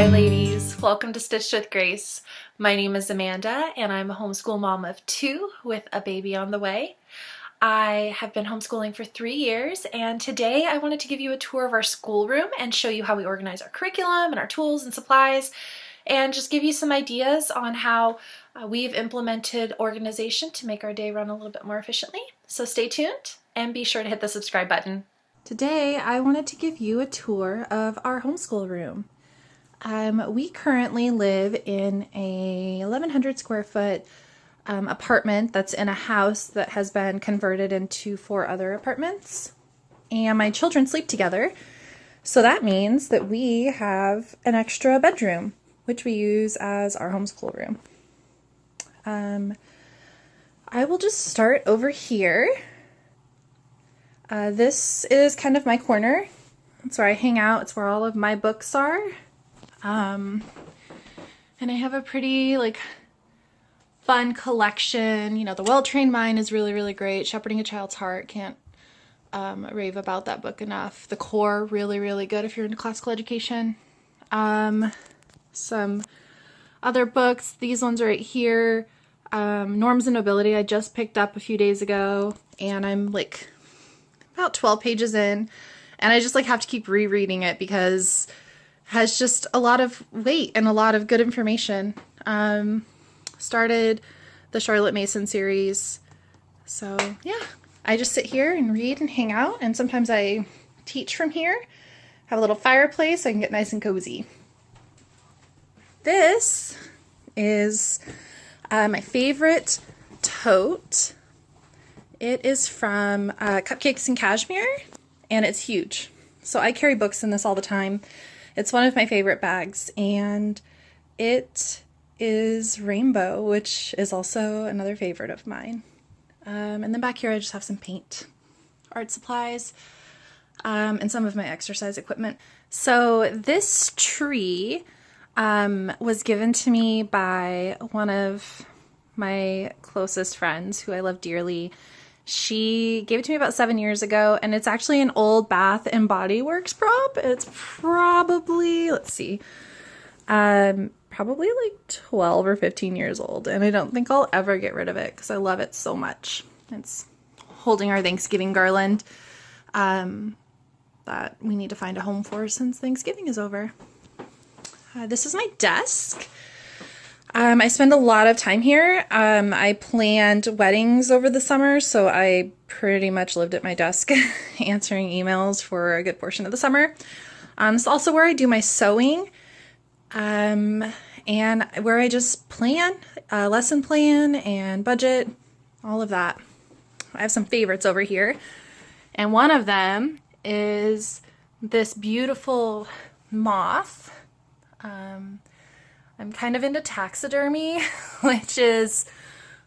Hi ladies, welcome to Stitched with Grace. My name is Amanda and I'm a homeschool mom of 2 with a baby on the way. I have been homeschooling for 3 years and today I wanted to give you a tour of our schoolroom and show you how we organize our curriculum and our tools and supplies and just give you some ideas on how we've implemented organization to make our day run a little bit more efficiently. So stay tuned and be sure to hit the subscribe button. Today I wanted to give you a tour of our homeschool room. We currently live in a 1,100 square foot apartment that's in a house that has been converted into 4 other apartments. And my children sleep together. So that means that we have an extra bedroom, which we use as our homeschool room. I will just start over here. This is kind of my corner. It's where I hang out. It's where all of my books are. And I have a pretty fun collection. You know, The Well-Trained Mind is really great. Shepherding a Child's Heart, can't rave about that book enough. The Core, really good if you're into classical education. Some other books, these ones right here. Norms and Nobility I just picked up a few days ago, and I'm about 12 pages in, and I just have to keep rereading it because has just a lot of weight and a lot of good information. Started the Charlotte Mason series. So yeah, I just sit here and read and hang out, and sometimes I teach from here. Have a little fireplace so I can get nice and cozy. This is my favorite tote. It is from Cupcakes and Cashmere, and it's huge. So I carry books in this all the time. It's one of my favorite bags, and it is rainbow, which is also another favorite of mine. And then back here I just have some paint, art supplies, and some of my exercise equipment. So this tree was given to me by one of my closest friends who I love dearly. She gave it to me about 7 years ago, and it's actually an old Bath and Body Works prop. It's probably, let's see, probably 12 or 15 years old, and I don't think I'll ever get rid of it because I love it so much. It's holding our Thanksgiving garland that we need to find a home for since Thanksgiving is over. This is my desk. I spend a lot of time here. I planned weddings over the summer, so I pretty much lived at my desk answering emails for a good portion of the summer. It's also where I do my sewing, and where I just plan, lesson plan and budget, all of that. I have some favorites over here, and one of them is this beautiful moth. I'm kind of into taxidermy, which is,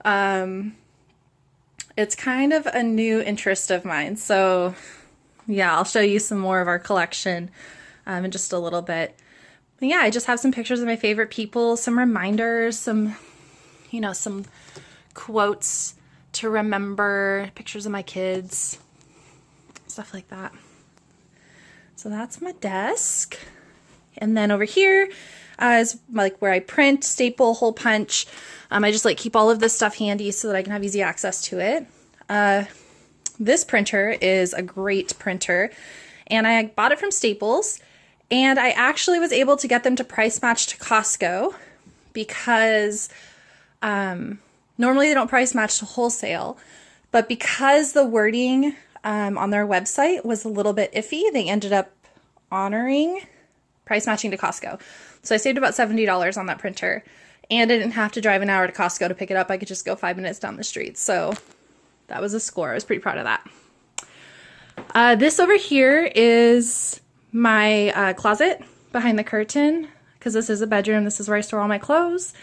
it's kind of a new interest of mine. So yeah, I'll show you some more of our collection in just a little bit. But yeah, I just have some pictures of my favorite people, some reminders, some quotes to remember, pictures of my kids, stuff like that. So that's my desk. And then over here is where I print, staple, hole punch. I just keep all of this stuff handy so that I can have easy access to it. This printer is a great printer, and I bought it from Staples, and I actually was able to get them to price match to Costco because normally they don't price match to wholesale, but because the wording on their website was a little bit iffy, they ended up honoring price matching to Costco. So I saved about $70 on that printer, and I didn't have to drive an hour to Costco to pick it up. I could just go 5 minutes down the street. So that was a score. I was pretty proud of that. This over here is my closet behind the curtain, because this is a bedroom. This is where I store all my clothes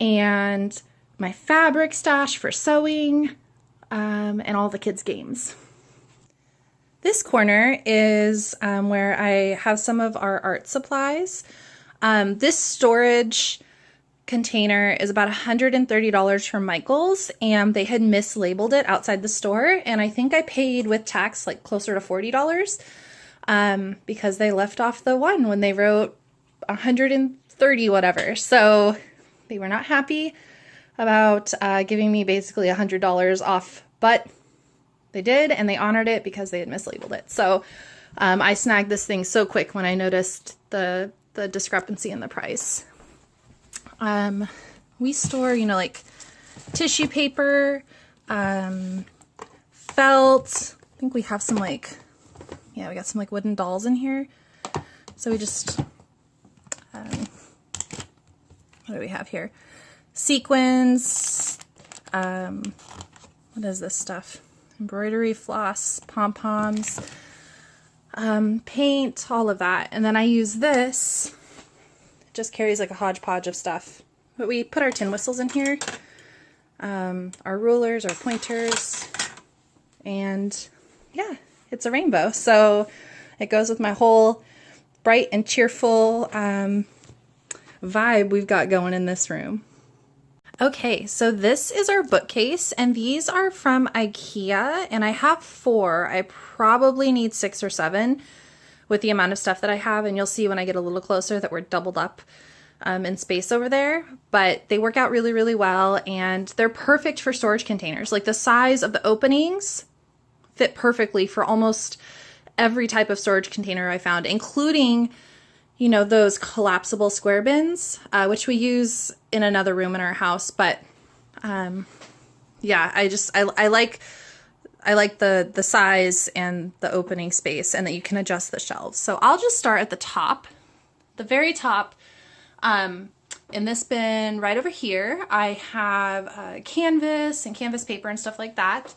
and my fabric stash for sewing, and all the kids' games. This corner is where I have some of our art supplies. This storage container is about $130 from Michael's, and they had mislabeled it outside the store, and I think I paid with tax closer to $40 because they left off the one when they wrote 130 whatever. So they were not happy about giving me basically $100 off, but they did, and they honored it because they had mislabeled it. So I snagged this thing so quick when I noticed the discrepancy in the price. We store, you know, like tissue paper, felt. I think we have some like, yeah, we got some like wooden dolls in here. So we just, what do we have here? Sequins, what is this stuff? Embroidery, floss, pom-poms, paint, all of that. And then I use this. It just carries like a hodgepodge of stuff. But we put our tin whistles in here, our rulers, our pointers, and yeah, it's a rainbow. So it goes with my whole bright and cheerful vibe we've got going in this room. Okay, so this is our bookcase, and these are from IKEA, and I have 4. I probably need 6 or 7 with the amount of stuff that I have, and you'll see when I get a little closer that we're doubled up in space over there, but they work out really, really well, and they're perfect for storage containers. Like the size of the openings fit perfectly for almost every type of storage container I found, including, you know, those collapsible square bins, which we use in another room in our house. But yeah, I like the size and the opening space, and that you can adjust the shelves. So I'll just start at the top, the very top. In this bin right over here, I have canvas and canvas paper and stuff like that.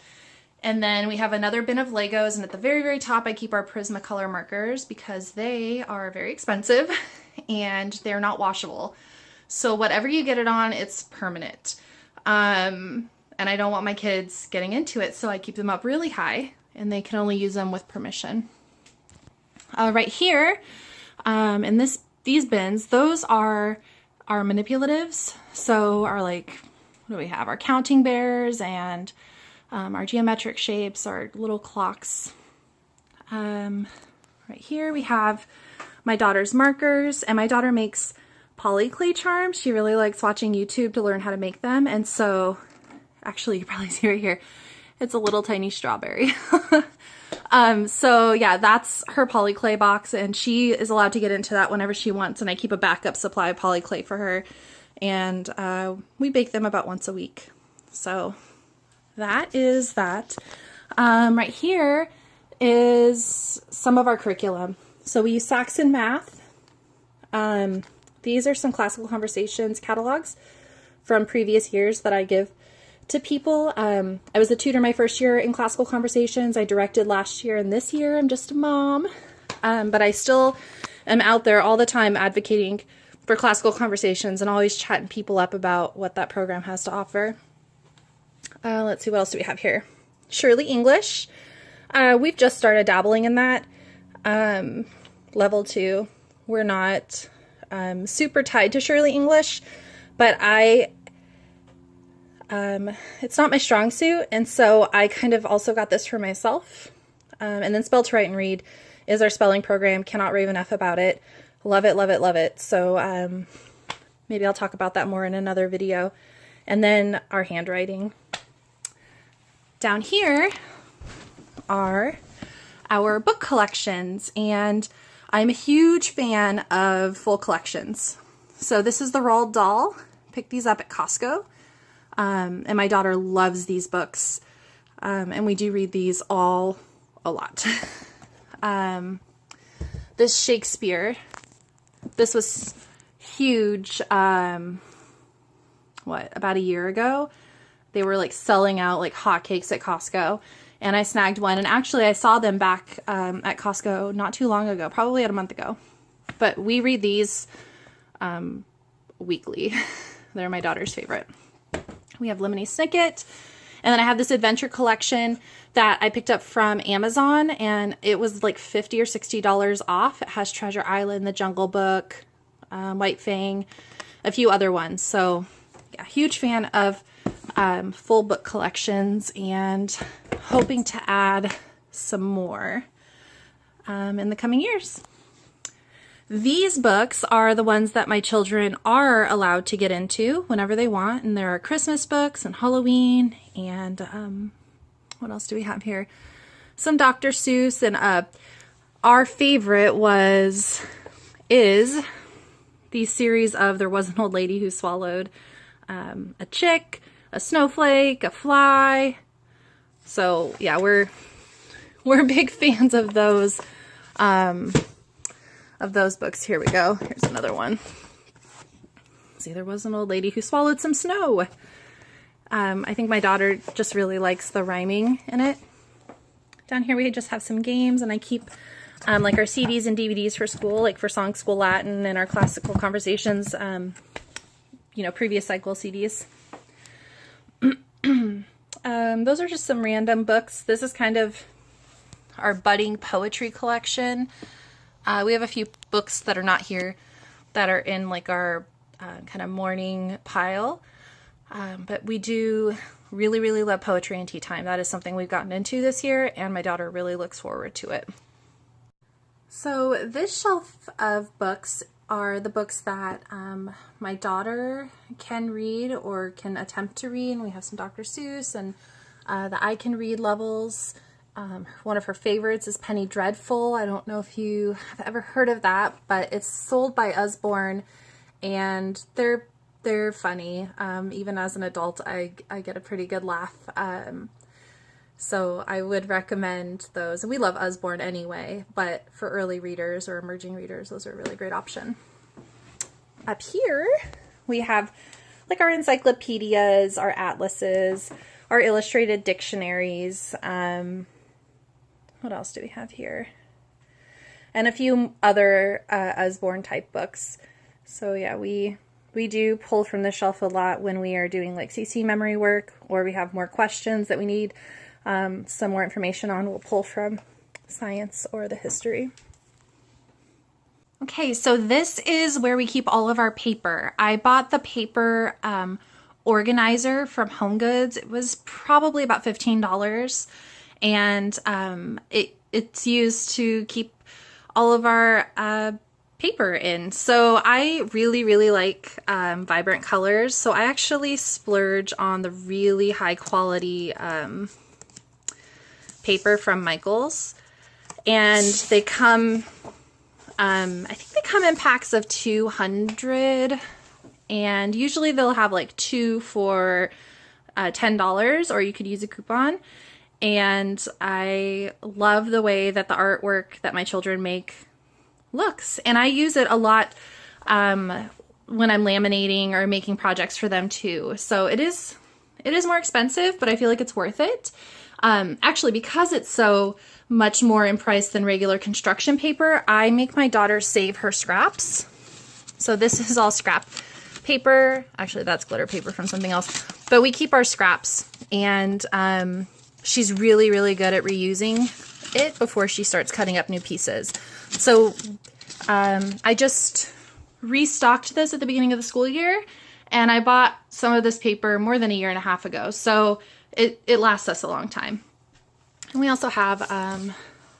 And then we have another bin of Legos, and at the very, very top I keep our Prismacolor markers because they are very expensive and they're not washable. So whatever you get it on, it's permanent. And I don't want my kids getting into it, so I keep them up really high, and they can only use them with permission. Right here, in these bins, those are our manipulatives. So our, like, what do we have? Our counting bears and our geometric shapes, our little clocks. Right here we have my daughter's markers, and my daughter makes polyclay charms. She really likes watching YouTube to learn how to make them, and so actually you probably see right here, it's a little tiny strawberry. So yeah, that's her polyclay box, and she is allowed to get into that whenever she wants, and I keep a backup supply of polyclay for her, and we bake them about once a week. So that is that. Right here is some of our curriculum. So we use Saxon Math. These are some classical conversations catalogs from previous years that I give to people. I was a tutor my first year in classical conversations. I directed last year, and this year I'm just a mom. But I still am out there all the time advocating for classical conversations and always chatting people up about what that program has to offer. Let's see, what else do we have here? Shirley English. We've just started dabbling in that. Level 2. We're not super tied to Shirley English, but it's not my strong suit, and so I kind of also got this for myself. And then Spell to Write and Read is our spelling program. Cannot rave enough about it. Love it, love it, love it. So maybe I'll talk about that more in another video. And then our handwriting. Down here are our book collections, and I'm a huge fan of full collections. So this is the Roald Dahl. Picked these up at Costco. And my daughter loves these books. And we do read these all a lot. This Shakespeare, this was huge, about a year ago. They were like selling out like hotcakes at Costco, and I snagged one. And actually I saw them back at Costco not too long ago, probably a month ago. But we read these weekly. They're my daughter's favorite. We have Lemony Snicket, and then I have this adventure collection that I picked up from Amazon, and it was like $50 or $60 off. It has Treasure Island, The Jungle Book, White Fang, a few other ones. So yeah, huge fan of full book collections, and hoping to add some more in the coming years. These books are the ones that my children are allowed to get into whenever they want. And there are Christmas books and Halloween and what else do we have here? Some Dr. Seuss, and our favorite is the series of There Was an Old Lady Who Swallowed a Chick, a Snowflake, a Fly. So yeah, we're big fans of those books. Here we go. Here's another one. See, There Was an Old Lady Who Swallowed Some Snow. I think my daughter just really likes the rhyming in it. Down here we just have some games, and I keep like our CDs and DVDs for school, like for Song School Latin and our Classical Conversations, previous cycle CDs. Those are just some random books. This is kind of our budding poetry collection. We have a few books that are not here that are in like our kind of morning pile. But we do really, really love poetry and tea time. That is something we've gotten into this year, and my daughter really looks forward to it. So this shelf of books are the books that my daughter can read or can attempt to read. And we have some Dr. Seuss and the I Can Read levels. One of her favorites is Penny Dreadful. I don't know if you have ever heard of that, but it's sold by Usborne, and they're funny. Even as an adult, I get a pretty good laugh. So I would recommend those. And we love Usborne anyway, but for early readers or emerging readers, those are a really great option. Up here, we have like our encyclopedias, our atlases, our illustrated dictionaries. What else do we have here? And a few other Usborne type books. So yeah, we do pull from the shelf a lot when we are doing like CC memory work, or we have more questions that we need some more information on. We'll pull from science or the history. Okay, so this is where we keep all of our paper. I bought the paper organizer from HomeGoods. It was probably about $15, and it's used to keep all of our paper in. So I really, really like vibrant colors. So I actually splurge on the really high quality paper from Michaels. And they come, I think they come in packs of 200. And usually they'll have like 2 for $10, or you could use a coupon. And I love the way that the artwork that my children make looks, and I use it a lot when I'm laminating or making projects for them too. So it is more expensive, but I feel like it's worth it. Actually, because it's so much more in price than regular construction paper, I make my daughter save her scraps. So this is all scrap paper. Actually, that's glitter paper from something else, but we keep our scraps, and she's really, really good at reusing it before she starts cutting up new pieces. So I just restocked this at the beginning of the school year, and I bought some of this paper more than a year and a half ago. So it lasts us a long time. And we also have, what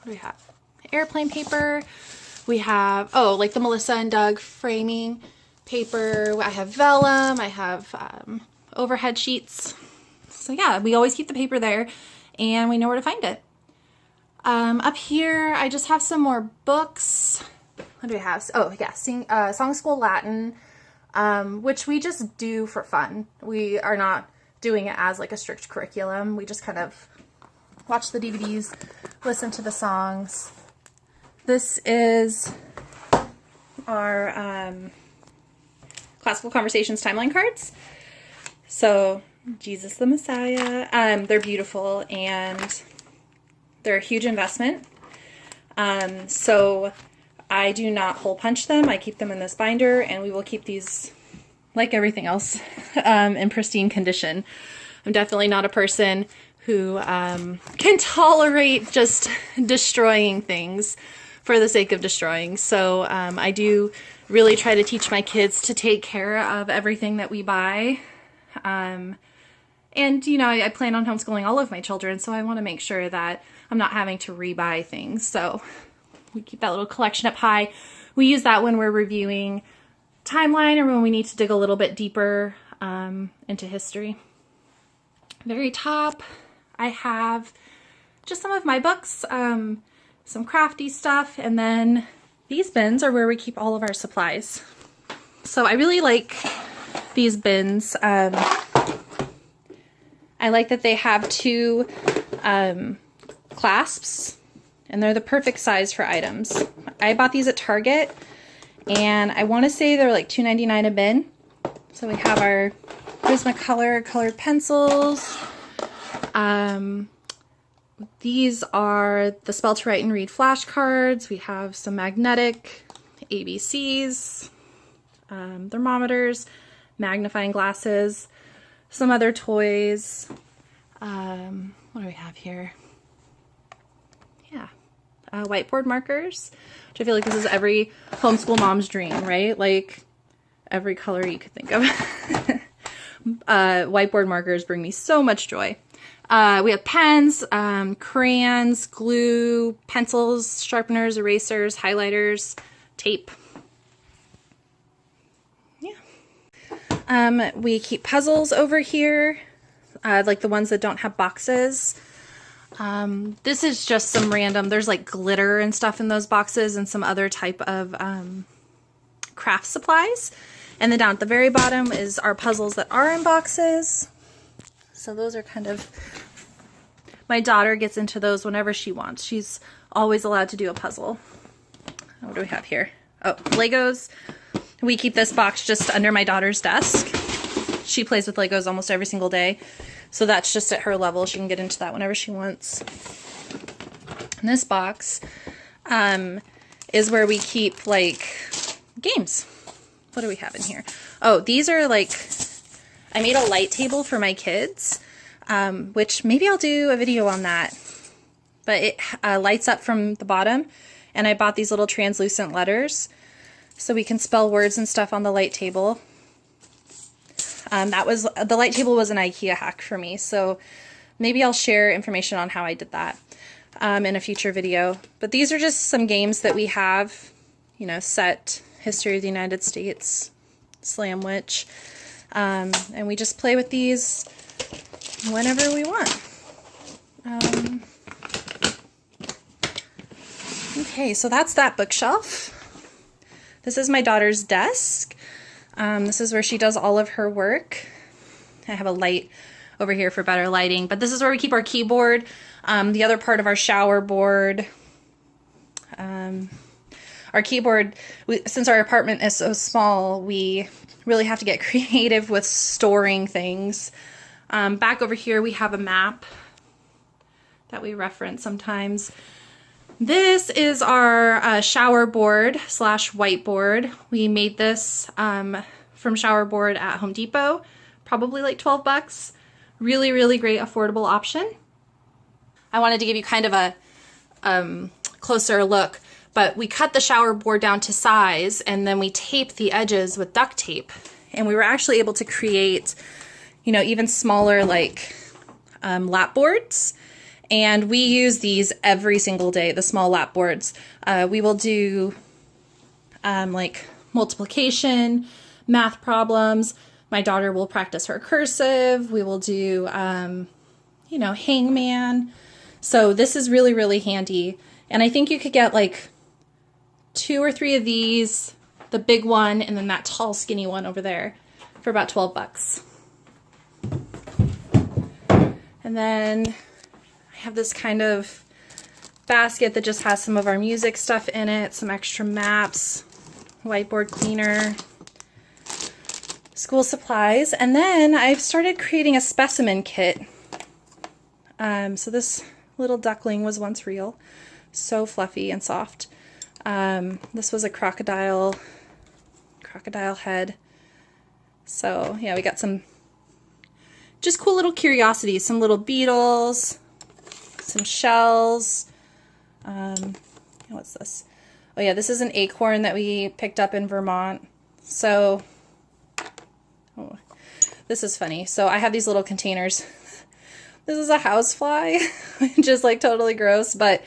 do we have? Airplane paper. We have, like the Melissa and Doug framing paper. I have vellum. I have overhead sheets. So yeah, we always keep the paper there, and we know where to find it. Up here, I just have some more books. What do we have? Oh, yeah, Song School Latin, which we just do for fun. We are not doing it as like a strict curriculum. We just kind of watch the DVDs, listen to the songs. This is our Classical Conversations timeline cards. So, Jesus the Messiah. They're beautiful, and they're a huge investment. So I do not hole punch them. I keep them in this binder, and we will keep these, like everything else, in pristine condition. I'm definitely not a person who can tolerate just destroying things for the sake of destroying. So I do really try to teach my kids to take care of everything that we buy. And, I plan on homeschooling all of my children, so I want to make sure that I'm not having to rebuy things. So we keep that little collection up high. we use that when we're reviewing timeline or when we need to dig a little bit deeper into history. Very top, I have just some of my books, some crafty stuff, and then these bins are where we keep all of our supplies. So I really like these bins. I like that they have two clasps, and they're the perfect size for items. I bought these at Target, and I want to say they're like $2.99 a bin. So we have our Prismacolor colored pencils. These are the Spell to Write and Read flashcards. We have some magnetic ABCs, thermometers, magnifying glasses, some other toys. What do we have here? Yeah, whiteboard markers, which I feel like this is every homeschool mom's dream, right? Like every color you could think of. Whiteboard markers bring me so much joy. We have pens, crayons, glue, pencils, sharpeners, erasers, highlighters, tape. Yeah. We keep puzzles over here, like the ones that don't have boxes. This is just some random, there's like glitter and stuff in those boxes and some other type of craft supplies. And then down at the very bottom is our puzzles that are in boxes. So those are kind of, my daughter gets into those whenever she wants. She's always allowed to do a puzzle. What do we have here? Oh, Legos. We keep this box just under my daughter's desk. She plays with Legos almost every single day. So that's just at her level. She can get into that whenever she wants. And this box is where we keep like games. What do we have in here? Oh, these are like, I made a light table for my kids, which maybe I'll do a video on that. But it lights up from the bottom, and I bought these little translucent letters so we can spell words and stuff on the light table. The light table was an IKEA hack for me, so maybe I'll share information on how I did that in a future video. But these are just some games that we have, you know, set, History of the United States, Slam Witch. And we just play with these whenever we want. Okay, so that's that bookshelf. This is my daughter's desk. This is where she does all of her work. I have a light over here for better lighting, but this is where we keep our keyboard, the other part of our shower board. Our keyboard, since our apartment is so small, we really have to get creative with storing things. Back over here we have a map that we reference sometimes. This is our shower board slash whiteboard. We made this from shower board at Home Depot, probably like 12 bucks. Really, really great affordable option. I wanted to give you kind of a closer look, but we cut the shower board down to size and then we taped the edges with duct tape. And we were actually able to create, you know, even smaller like lap boards. And we use these every single day, the small lap boards. We will do like multiplication, math problems. My daughter will practice her cursive. We will do, you know, hangman. So this is really, really handy. And I think you could get like 2 or 3 of these, the big one, and then that tall, skinny one over there for about 12 bucks. And then I have this kind of basket that just has some of our music stuff in it, some extra maps, whiteboard cleaner, school supplies, and then I've started creating a specimen kit. So this little duckling was once real, so fluffy and soft. This was a crocodile head. So yeah, we got some just cool little curiosities, some little beetles, some shells. What's this? Oh yeah, this is an acorn that we picked up in Vermont. So, oh, this is funny. So I have these little containers. This is a housefly, which is like totally gross, but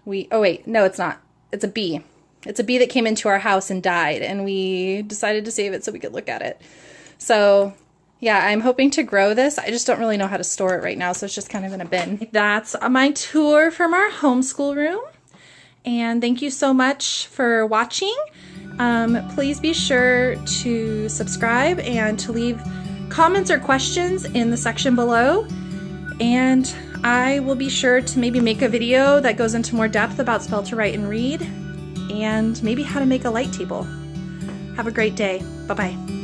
oh wait, no it's not. It's a bee. It's a bee that came into our house and died, and we decided to save it so we could look at it. So yeah, I'm hoping to grow this. I just don't really know how to store it right now, so it's just kind of in a bin. That's my tour from our homeschool room. And thank you so much for watching. Please be sure to subscribe and to leave comments or questions in the section below. And I will be sure to maybe make a video that goes into more depth about spell to write and read, and maybe how to make a light table. Have a great day. Bye-bye.